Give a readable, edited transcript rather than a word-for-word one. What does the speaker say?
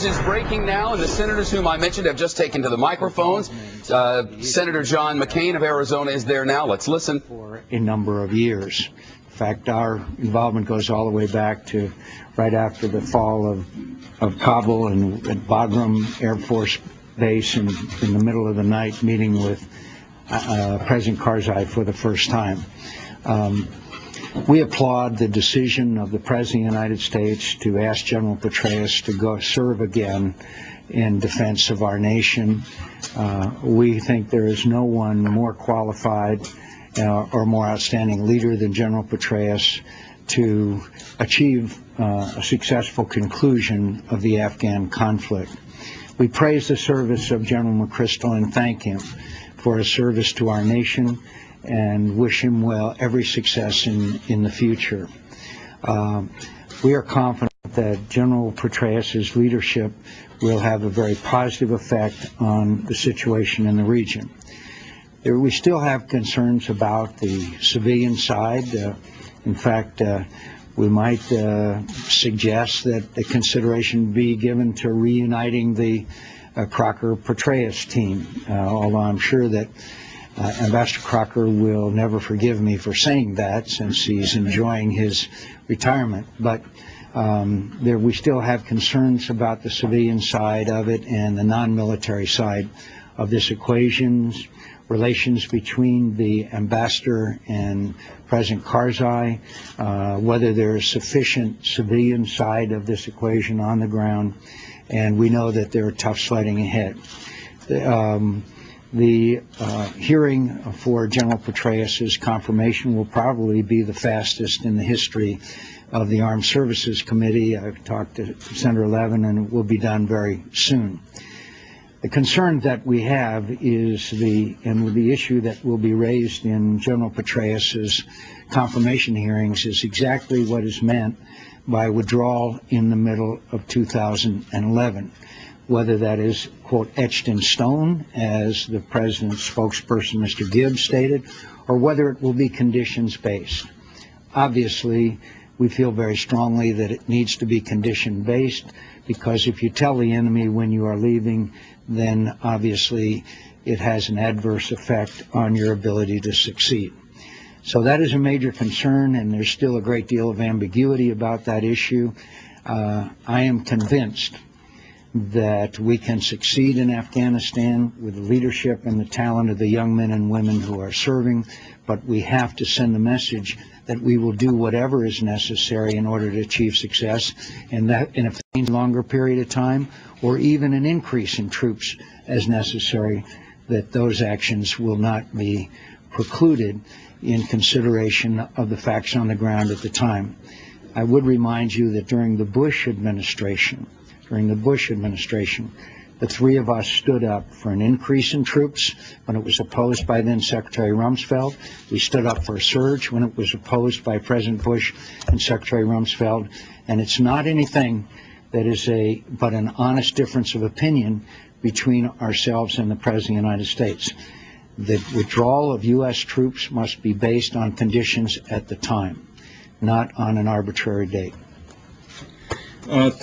news is breaking now, and the senators whom I mentioned have just taken to the microphones. Senator John McCAIN of Arizona is there now. Let's listen. For a number of years. In fact, our involvement goes all the way back to right after the fall of Kabul and at Bagram Air Force Base in the middle of the night, meeting with President Karzai for the first time. We applaud the decision of the President of the United States to ask General Petraeus to go serve again in defense of our nation. We think there is no one more qualified or more outstanding leader than General Petraeus to achieve a successful conclusion of the Afghan conflict. We praise the service of General McChrystal and thank him for his service to our nation and wish him well every success in the future. We are confident that General Petraeus' leadership will have a very positive effect on the situation in the region. We still have concerns about the civilian side. In fact, we might suggest that the consideration be given to reuniting the Crocker-Petraeus team, although I'm sure that Ambassador Crocker will never forgive me for saying that since he's enjoying his retirement. But we still have concerns about the civilian side of it and the non-military side of this equation. Relations between the ambassador and President Karzai, whether there is sufficient civilian side of this equation on the ground, and we know that there are tough sledding ahead. The hearing for General Petraeus' confirmation will probably be the fastest in the history of the Armed Services Committee. I've talked to Senator Levin, and it will be done very soon. The concern that we have is the issue that will be raised in General Petraeus' confirmation hearings is exactly what is meant by withdrawal in the middle of 2011. Whether that is, quote, etched in stone, as the President's spokesperson, Mr. Gibbs, stated, or whether it will be conditions-based. Obviously, we feel very strongly that it needs to be condition-based, because if you tell the enemy when you are leaving, then obviously it has an adverse effect on your ability to succeed. So that is a major concern, and there's still a great deal of ambiguity about that issue. I am convinced that we can succeed in Afghanistan with the leadership and the talent of the young men and women who are serving, but we have to send the message that we will do whatever is necessary in order to achieve success, and that in a longer period of time, or even an increase in troops as necessary, that those actions will not be precluded in consideration of the facts on the ground at the time. I would remind you that during the Bush administration, the three of us stood up for an increase in troops when it was opposed by then Secretary Rumsfeld. We stood up for a surge when it was opposed by President Bush and Secretary Rumsfeld. And it's not anything that is but an honest difference of opinion between ourselves and the President of the United States. The withdrawal of U.S. troops must be based on conditions at the time, not on an arbitrary date. Thanks.